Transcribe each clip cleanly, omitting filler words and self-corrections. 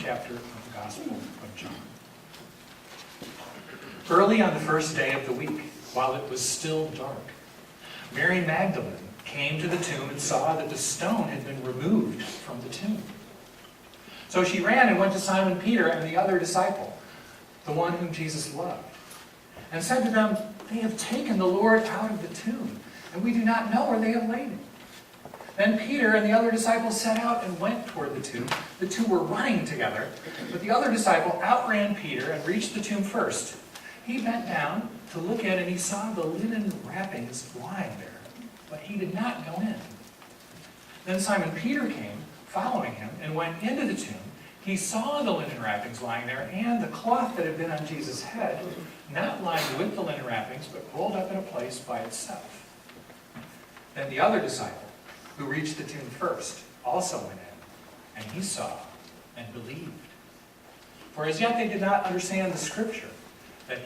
chapter of the Gospel of John. Early on the first day of the week, while it was still dark, Mary Magdalene came to the tomb and saw that the stone had been removed from the tomb. So she ran and went to Simon Peter and the other disciple, the one whom Jesus loved, and said to them, "They have taken the Lord out of the tomb, and we do not know where they have laid him." Then Peter and the other disciple set out and went toward the tomb. The two were running together, but the other disciple outran Peter and reached the tomb first. He bent down to look in, and he saw the linen wrappings lying there, but he did not go in. Then Simon Peter came, following him, and went into the tomb. He saw the linen wrappings lying there, and the cloth that had been on Jesus' head, not lying with the linen wrappings, but rolled up in a place by itself. Then the other disciple, who reached the tomb first, also went in, and he saw and believed. For as yet they did not understand the scripture, that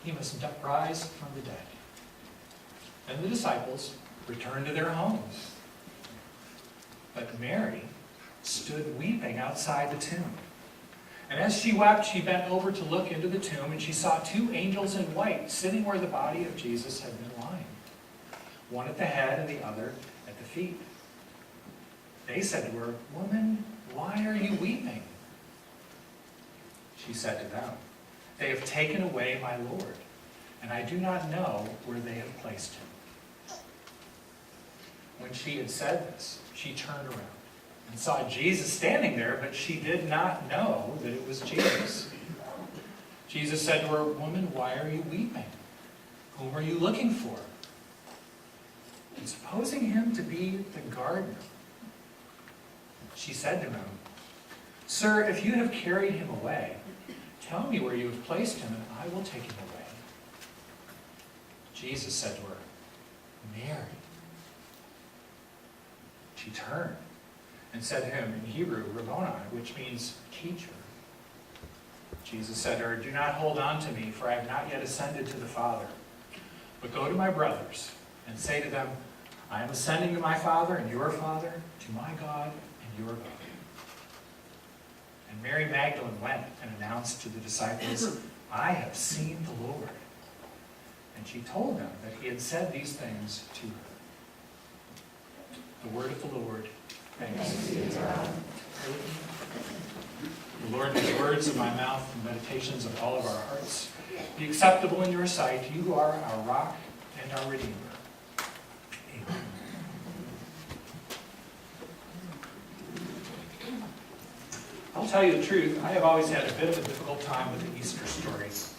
he must rise from the dead. Then the disciples returned to their homes. But Mary stood weeping outside the tomb. And as she wept, she bent over to look into the tomb, and she saw two angels in white sitting where the body of Jesus had been lying, one at the head and the other at the feet. They said to her, "Woman, why are you weeping?" She said to them, "They have taken away my Lord, and I do not know where they have placed him." When she had said this, she turned around and saw Jesus standing there, but she did not know that it was Jesus. Jesus said to her, "Woman, why are you weeping? Whom are you looking for?" And supposing him to be the gardener, she said to him, "Sir, if you have carried him away, tell me where you have placed him, and I will take him away." Jesus said to her, "Mary." She turned and said to him in Hebrew, "Rabboni," which means teacher. Jesus said to her, "Do not hold on to me, for I have not yet ascended to the Father. But go to my brothers and say to them, I am ascending to my Father and your Father, to my God and your God." And Mary Magdalene went and announced to the disciples, "I have seen the Lord." And she told them that he had said these things to her. The word of the Lord. Thanks be to God. The Lord, may the words of my mouth and meditations of all of our hearts be acceptable in your sight. You are our rock and our Redeemer. Amen. I'll tell you the truth, I have always had a bit of a difficult time with the Easter story. It's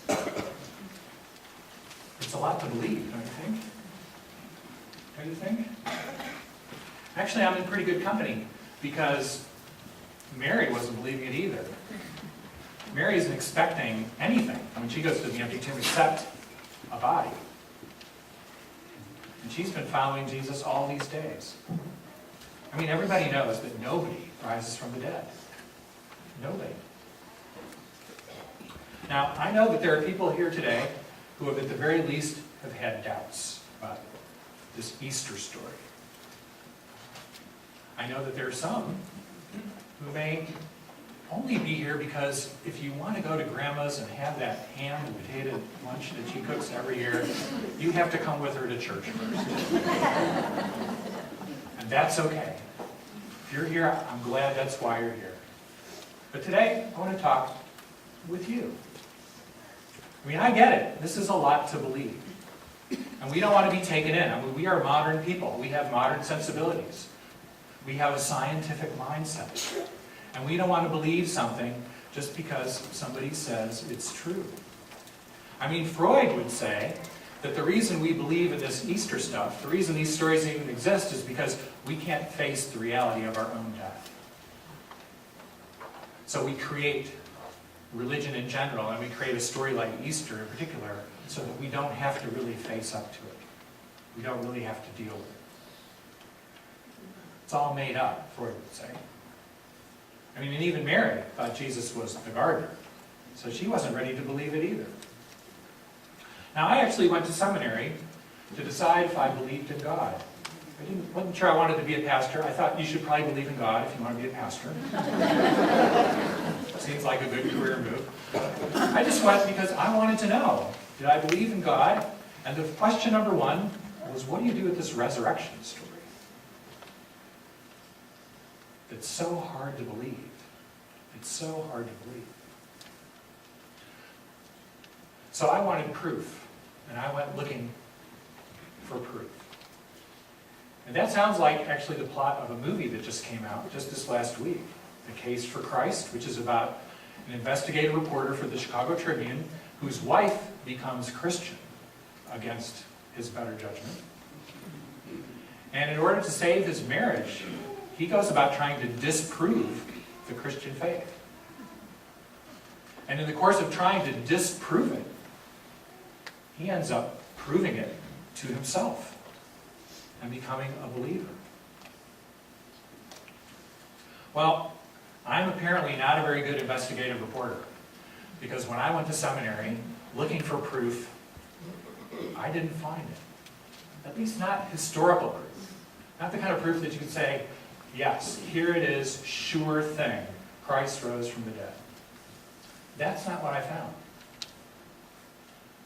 a lot to believe, don't you think? Don't you think? Actually, I'm in pretty good company, because Mary wasn't believing it either. Mary isn't expecting anything when she goes to the empty tomb except a body. And she's been following Jesus all these days. I mean, everybody knows that nobody rises from the dead. Nobody. Now, I know that there are people here today who have at the very least have had doubts about this Easter story. I know that there are some who may only be here because if you want to go to Grandma's and have that ham and potato lunch that she cooks every year, you have to come with her to church first. And that's okay. If you're here, I'm glad that's why you're here. But today, I want to talk with you. I mean, I get it. This is a lot to believe. And we don't want to be taken in. I mean, we are modern people. We have modern sensibilities. We have a scientific mindset. And we don't want to believe something just because somebody says it's true. I mean, Freud would say that the reason we believe in this Easter stuff, the reason these stories even exist, is because we can't face the reality of our own death. So we create religion in general, and we create a story like Easter in particular, so that we don't have to really face up to it. We don't really have to deal with it. It's all made up, Freud would say. I mean, and even Mary thought Jesus was the gardener, so she wasn't ready to believe it either. Now, I actually went to seminary to decide if I believed in God. I wasn't sure I wanted to be a pastor. I thought you should probably believe in God if you want to be a pastor. I just went because I wanted to know, did I believe in God? And the question number one was, what do you do with this resurrection story? It's so hard to believe. It's so hard to believe. So I wanted proof, and I went looking for proof. And that sounds like actually the plot of a movie that just came out just this last week, The Case for Christ, which is about an investigative reporter for the Chicago Tribune whose wife becomes Christian against his better judgment. And in order to save his marriage, he goes about trying to disprove the Christian faith. And in the course of trying to disprove it, he ends up proving it to himself and becoming a believer. Well, I'm apparently not a very good investigative reporter, because when I went to seminary looking for proof, I didn't find it. At least not historical proof. Not the kind of proof that you could say, yes, here it is, sure thing, Christ rose from the dead. That's not what I found.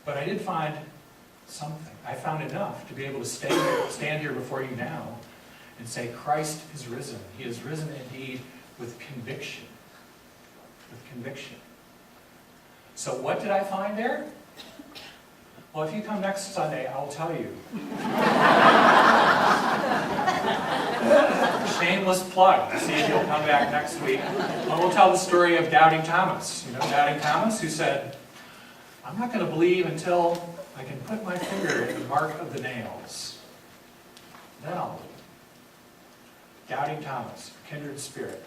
But I did find something. I found enough to be able to stand here before you now and say, Christ is risen. He is risen indeed with conviction. With conviction. So what did I find there? Well, if you come next Sunday, I'll tell you. Shameless plug. See if you'll come back next week. And we'll tell the story of Doubting Thomas. You know Doubting Thomas, who said, I'm not going to believe until I can put my finger in the mark of the nails. Then I'll believe. Doubting Thomas, kindred spirit.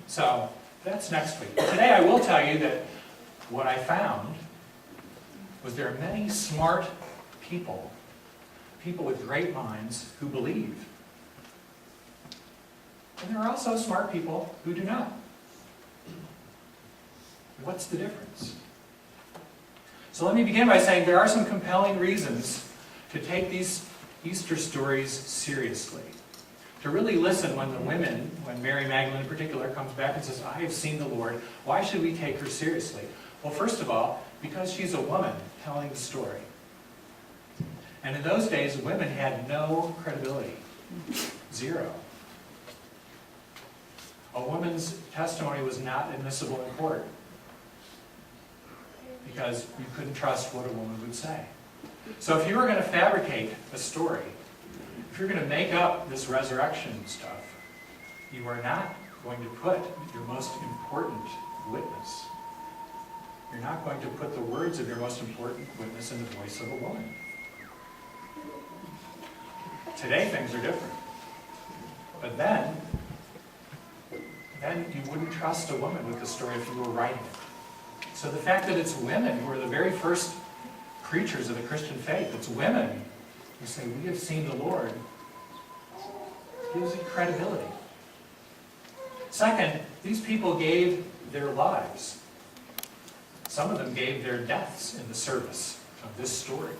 So that's next week. Today I will tell you that what I found was there are many smart people, people with great minds, who believe. And there are also smart people who do not. What's the difference? So let me begin by saying there are some compelling reasons to take these Easter stories seriously. To really listen when the women, when Mary Magdalene in particular, comes back and says, I have seen the Lord. Why should we take her seriously? Well, first of all, because she's a woman telling the story. And in those days, women had no credibility. Zero. A woman's testimony was not admissible in court, because you couldn't trust what a woman would say. So if you were going to fabricate a story, if you're going to make up this resurrection stuff, you are not going to put your most important witness. You're not going to put the words of your most important witness in the voice of a woman. Today things are different. But then you wouldn't trust a woman with the story if you were writing it. So the fact that it's women who are the very first preachers of the Christian faith, it's women who say, we have seen the Lord, gives it credibility. Second, these people gave their lives. Some of them gave their deaths in the service of this story.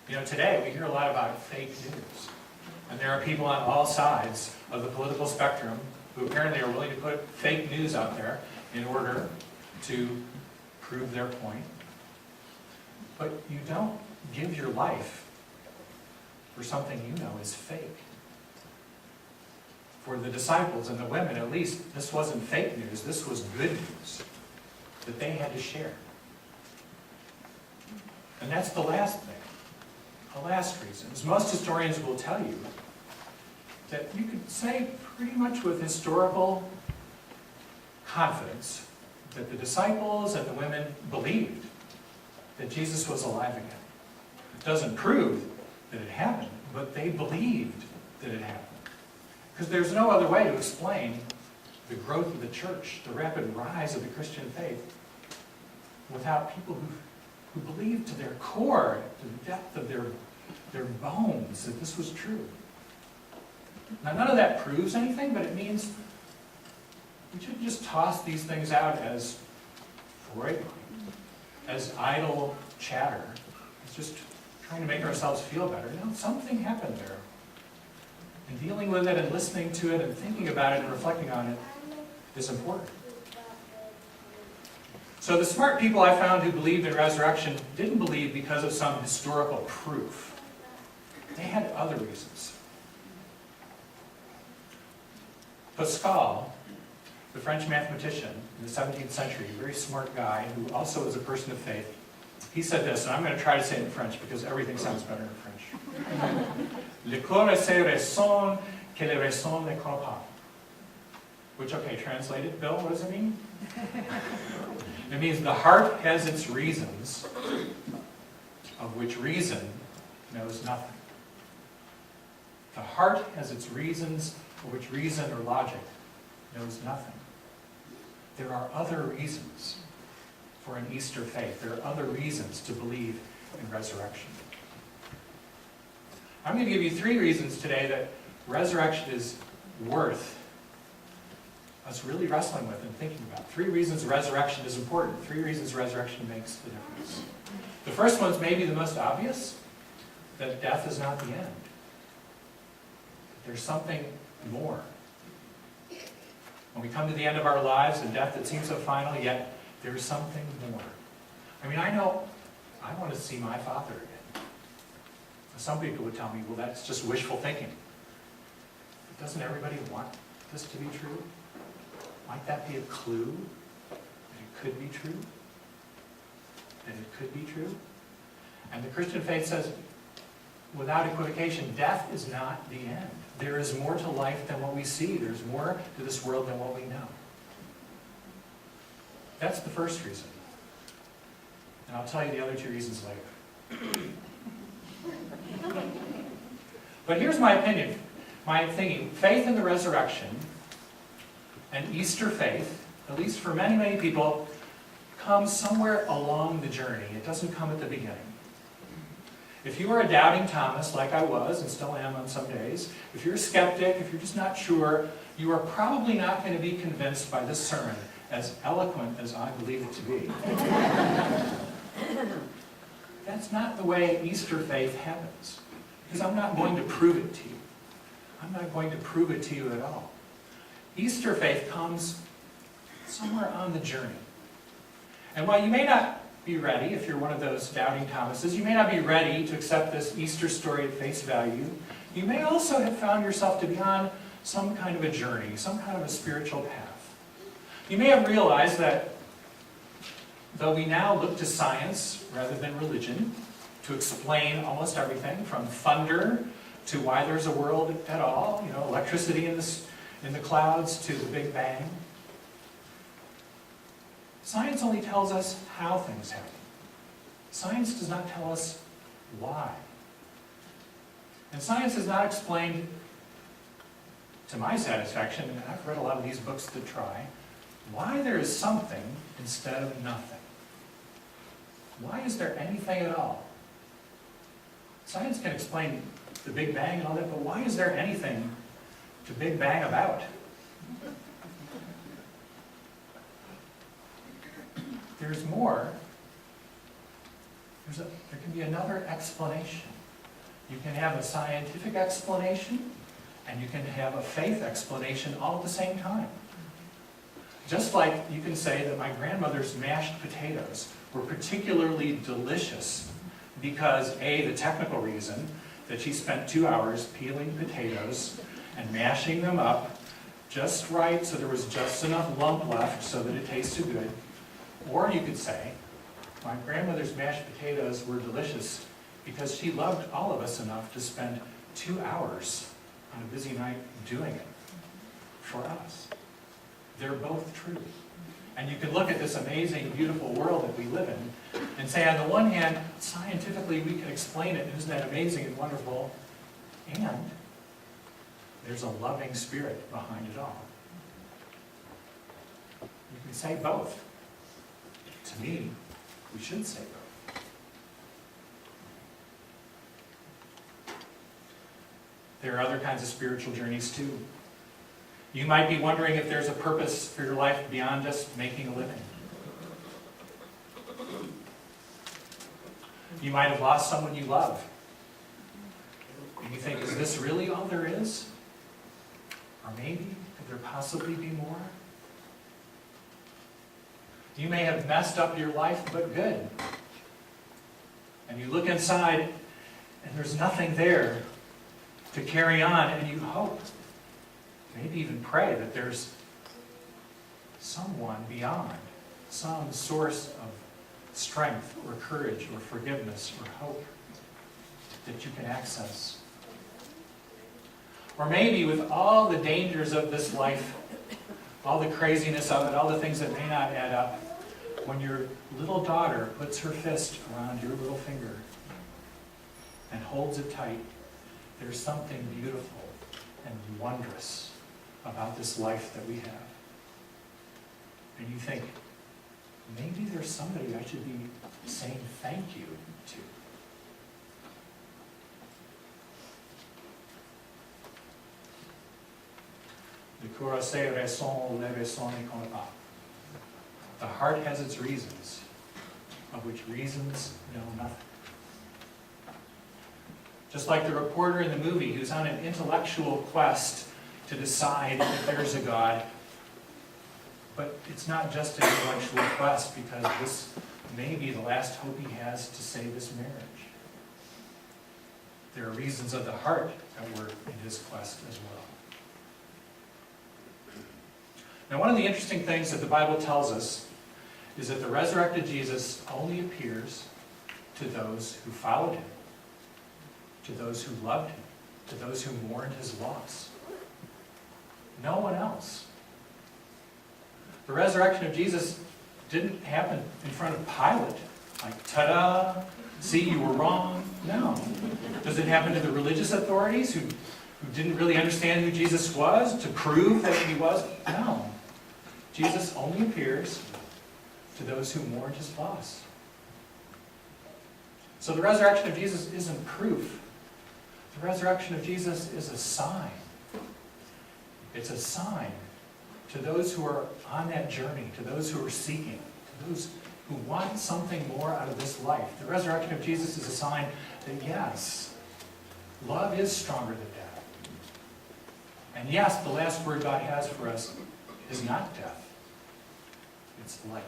You know, today we hear a lot about fake news. And there are people on all sides of the political spectrum who apparently are willing to put fake news out there in order to prove their point. But you don't give your life for something you know is fake. For the disciples and the women, at least, this wasn't fake news. This was good news that they had to share. And that's the last thing. The last reason is most historians will tell you that you could say pretty much with historical confidence that the disciples and the women believed that Jesus was alive again. It doesn't prove that it happened, but they believed that it happened. Because there's no other way to explain the growth of the church, the rapid rise of the Christian faith, without people who believed to their core, to the depth of their bones, that this was true. Now, none of that proves anything, but it means we shouldn't just toss these things out as Freud, as idle chatter. It's just trying to make ourselves feel better. No, something happened there. And dealing with it and listening to it and thinking about it and reflecting on it is important. So the smart people I found who believed in resurrection didn't believe because of some historical proof. They had other reasons. Pascal, the French mathematician in the 17th century, a very smart guy who also was a person of faith, he said this, and I'm going to try to say it in French because everything sounds better in French. Le corps est raison que la raison ne croit pas. Which, okay, translated, Bill, what does it mean? It means the heart has its reasons, of which reason knows nothing. The heart has its reasons, of which reason or logic knows nothing. There are other reasons for an Easter faith. There are other reasons to believe in resurrection. I'm going to give you 3 reasons today that resurrection is worth us really wrestling with and thinking about. 3 reasons resurrection is important. 3 reasons resurrection makes the difference. The first one's maybe the most obvious, that death is not the end. There's something more. When we come to the end of our lives and death that seems so final, yet there's something more. I mean, I know I want to see my father again. Some people would tell me, well, that's just wishful thinking. But doesn't everybody want this to be true? Might that be a clue that it could be true? That it could be true? And the Christian faith says, without equivocation, death is not the end. There is more to life than what we see. There's more to this world than what we know. That's the first reason. And I'll tell you the other 2 reasons later. But here's my opinion, my thinking. Faith in the resurrection and Easter faith, at least for many, many people, comes somewhere along the journey. It doesn't come at the beginning. If you are a doubting Thomas, like I was and still am on some days, if you're a skeptic, if you're just not sure, you are probably not going to be convinced by this sermon, as eloquent as I believe it to be. That's not the way Easter faith happens. Because I'm not going to prove it to you. I'm not going to prove it to you at all. Easter faith comes somewhere on the journey. And while you may not be ready, if you're one of those doubting Thomases, you may not be ready to accept this Easter story at face value, you may also have found yourself to be on some kind of a journey, some kind of a spiritual path. You may have realized that though we now look to science rather than religion to explain almost everything, from thunder to why there's a world at all, electricity in the clouds to the Big Bang, science only tells us how things happen. Science does not tell us why. And science has not explained, to my satisfaction, and I've read a lot of these books that try, why there is something instead of nothing. Why is there anything at all? Science can explain the Big Bang and all that, but why is there anything to Big Bang about? There's more. There can be another explanation. You can have a scientific explanation, and you can have a faith explanation all at the same time. Just like you can say that my grandmother's mashed potatoes were particularly delicious because, A, the technical reason, that she spent 2 hours peeling potatoes and mashing them up just right so there was just enough lump left so that it tasted good. Or you could say, my grandmother's mashed potatoes were delicious because she loved all of us enough to spend 2 hours on a busy night doing it for us. They're both true. And you can look at this amazing, beautiful world that we live in and say, on the one hand, scientifically we can explain it, isn't that amazing and wonderful? And there's a loving spirit behind it all. You can say both. To me, we should say both. There are other kinds of spiritual journeys too. You might be wondering if there's a purpose for your life beyond just making a living. You might have lost someone you love. And you think, is this really all there is? Or maybe, could there possibly be more? You may have messed up your life, but good. And you look inside, and there's nothing there to carry on, and you hope, maybe even pray, that there's someone beyond, some source of strength or courage or forgiveness or hope that you can access. Or maybe with all the dangers of this life, all the craziness of it, all the things that may not add up, when your little daughter puts her fist around your little finger and holds it tight, there's something beautiful and wondrous about this life that we have. And you think, maybe there's somebody I should be saying thank you to. Le cœur a raison, la raison ne connaît pas. The heart has its reasons, of which reasons know nothing. Just like the reporter in the movie who's on an intellectual quest to decide if there's a God. But it's not just an intellectual quest, because this may be the last hope he has to save his marriage. There are reasons of the heart that were in his quest as well. Now, one of the interesting things that the Bible tells us is that the resurrected Jesus only appears to those who followed him, to those who loved him, to those who mourned his loss. No one else. The resurrection of Jesus didn't happen in front of Pilate, like, ta-da, see, you were wrong. No. Does it happen to the religious authorities who didn't really understand who Jesus was, to prove that he was? No. Jesus only appears to those who mourned his loss. So the resurrection of Jesus isn't proof. The resurrection of Jesus is a sign. It's a sign to those who are on that journey, to those who are seeking, to those who want something more out of this life. The resurrection of Jesus is a sign that, yes, love is stronger than death. And yes, the last word God has for us is not death. It's life.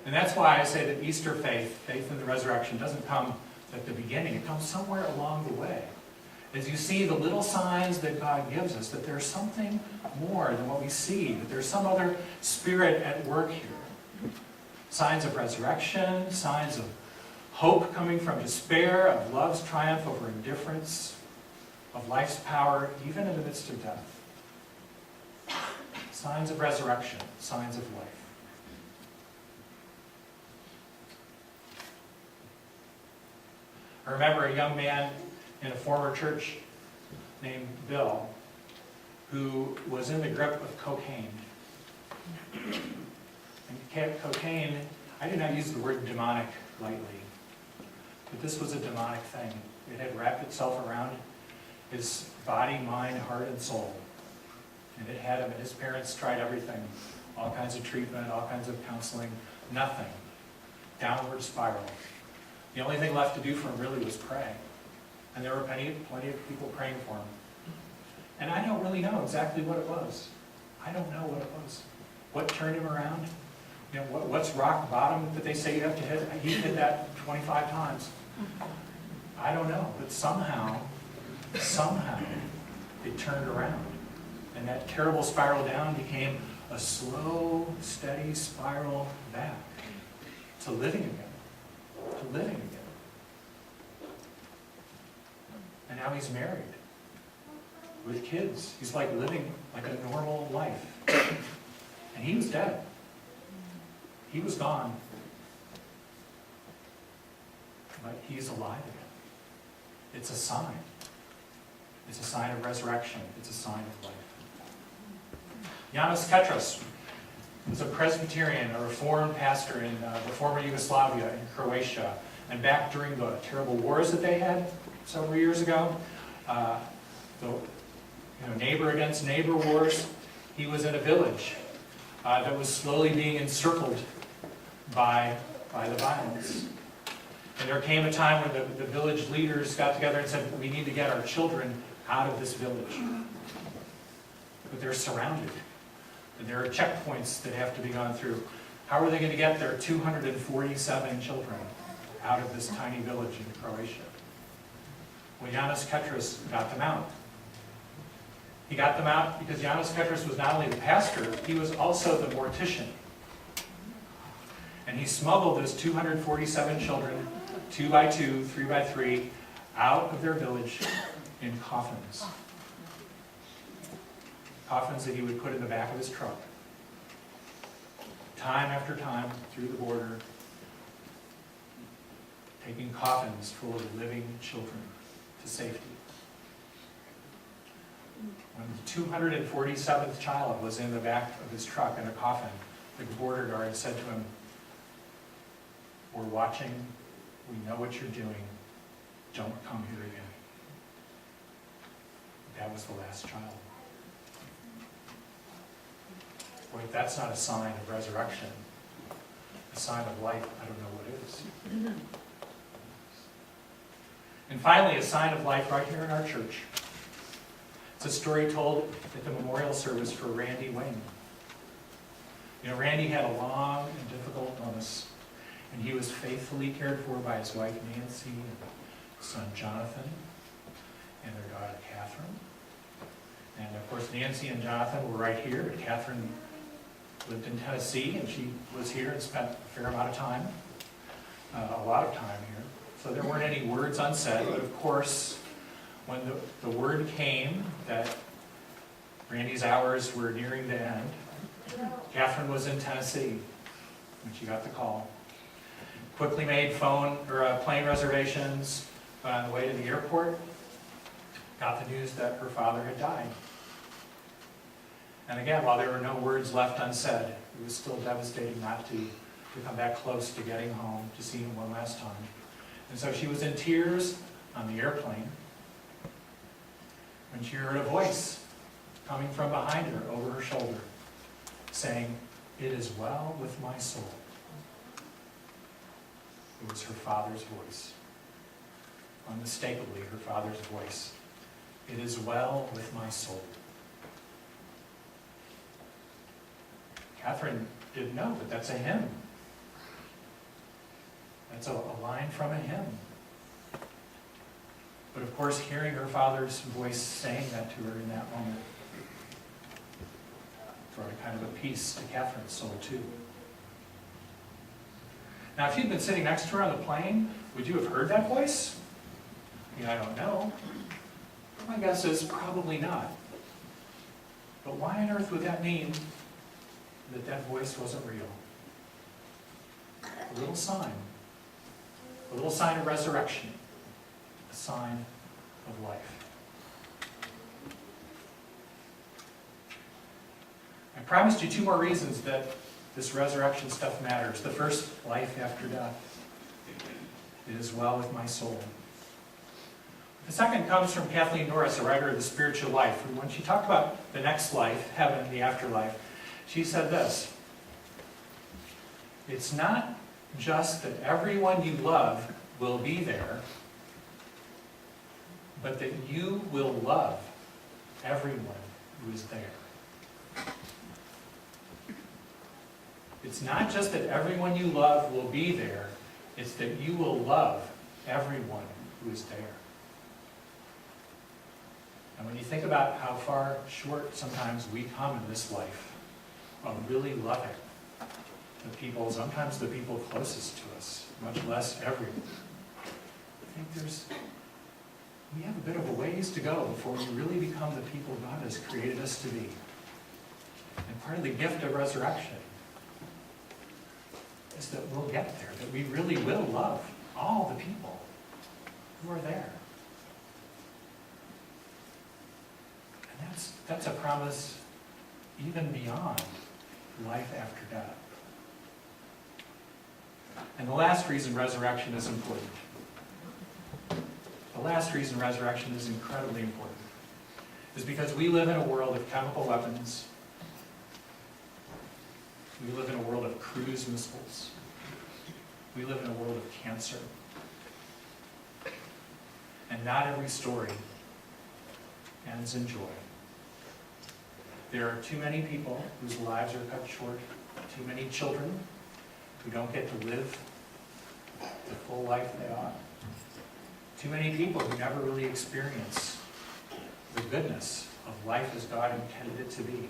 And that's why I say that Easter faith in the resurrection, doesn't come at the beginning. It comes somewhere along the way. As you see the little signs that God gives us, that there's something more than what we see, that there's some other spirit at work here. Signs of resurrection, signs of hope coming from despair, of love's triumph over indifference, of life's power, even in the midst of death. Signs of resurrection, signs of life. I remember a young man in a former church named Bill who was in the grip of cocaine. And cocaine, I do not use the word demonic lightly, but this was a demonic thing. It had wrapped itself around his body, mind, heart, and soul. And it had him, and his parents tried everything. All kinds of treatment, all kinds of counseling, nothing. Downward spiral. The only thing left to do for him really was pray. And there were plenty of people praying for him. And I don't really know exactly what it was. I don't know what it was. What turned him around? You know, what's rock bottom that they say you have to hit? He hit that 25 times. I don't know. But somehow, it turned around. And that terrible spiral down became a slow, steady spiral back to living again. To living again. And now he's married with kids. He's like living like a normal life. And he was dead. He was gone. But he's alive again. It's a sign. It's a sign of resurrection. It's a sign of life. Janos Ketras was a Presbyterian, a Reformed pastor in the former Yugoslavia in Croatia. And back during the terrible wars that they had several years ago, neighbor against neighbor wars, he was in a village that was slowly being encircled by the violence. And there came a time when the village leaders got together and said, we need to get our children out of this village. But they're surrounded And there are checkpoints that have to be gone through. How are they going to get their 247 children out of this tiny village in Croatia? Well, Janos Ketras got them out. He got them out because Janos Ketras was not only the pastor, he was also the mortician. And he smuggled those 247 children, 2 by 2, 3 by 3, out of their village in coffins. Coffins that he would put in the back of his truck. Time after time, through the border, taking coffins full of living children to safety. When the 247th child was in the back of his truck in a coffin, the border guard said to him, "We're watching, we know what you're doing, don't come here again." That was the last child. Boy, if that's not a sign of resurrection, a sign of life, I don't know what is. And finally, a sign of life right here in our church. It's a story told at the memorial service for Randy Wayne. You know, Randy had a long and difficult illness, and he was faithfully cared for by his wife Nancy and son Jonathan and their daughter Catherine. And of course, Nancy and Jonathan were right here. Catherine lived in Tennessee, and she was here and spent a fair amount of time, a lot of time here. So there weren't any words unsaid, but of course, when the word came that Randy's hours were nearing the end, Catherine was in Tennessee when she got the call. Quickly made plane reservations on the way to the airport. Got the news that her father had died. And again, while there were no words left unsaid, it was still devastating not to come back close to getting home to see him one last time. And so she was in tears on the airplane when she heard a voice coming from behind her over her shoulder saying, "It is well with my soul." It was her father's voice. Unmistakably her father's voice. "It is well with my soul." Catherine didn't know, but that's a hymn. That's a line from a hymn. But of course, hearing her father's voice saying that to her in that moment brought a kind of a peace to Catherine's soul too. Now, if you'd been sitting next to her on the plane, would you have heard that voice? I mean, I don't know. My guess is probably not. But why on earth would that mean that that voice wasn't real? A little sign of resurrection, a sign of life. I promised you 2 more reasons that this resurrection stuff matters. The first, life after death. It is well with my soul. The second comes from Kathleen Norris, a writer of The Spiritual Life, who, when she talked about the next life, heaven, the afterlife, she said this: "It's not just that everyone you love will be there, but that you will love everyone who is there." It's not just that everyone you love will be there, it's that you will love everyone who is there. And when you think about how far short sometimes we come in this life of really loving the people, sometimes the people closest to us, much less everyone, I think we have a bit of a ways to go before we really become the people God has created us to be. And part of the gift of resurrection is that we'll get there, that we really will love all the people who are there. And that's a promise even beyond life after death. And the last reason resurrection is important, the last reason resurrection is incredibly important, is because we live in a world of chemical weapons. We live in a world of cruise missiles. We live in a world of cancer. And not every story ends in joy. There are too many people whose lives are cut short, too many children who don't get to live the full life they ought. Too many people who never really experience the goodness of life as God intended it to be.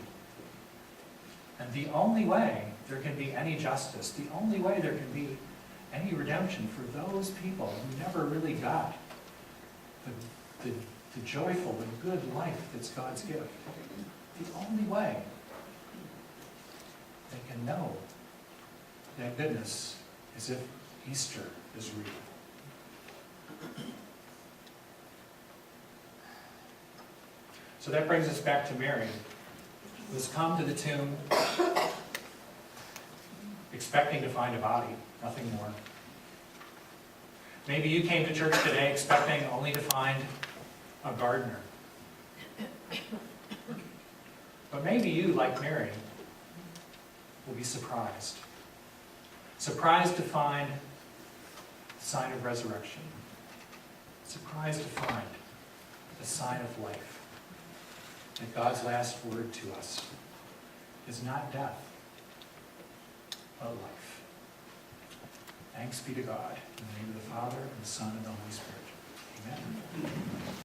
And the only way there can be any justice, the only way there can be any redemption for those people who never really got the joyful, the good life that's God's gift, the only way they can know that goodness is if Easter is real. So that brings us back to Mary, who has come to the tomb expecting to find a body, nothing more. Maybe you came to church today expecting only to find a gardener. But maybe you, like Mary, will be surprised. Surprised to find the sign of resurrection. Surprised to find the sign of life. That God's last word to us is not death, but life. Thanks be to God. In the name of the Father, and the Son, and the Holy Spirit. Amen.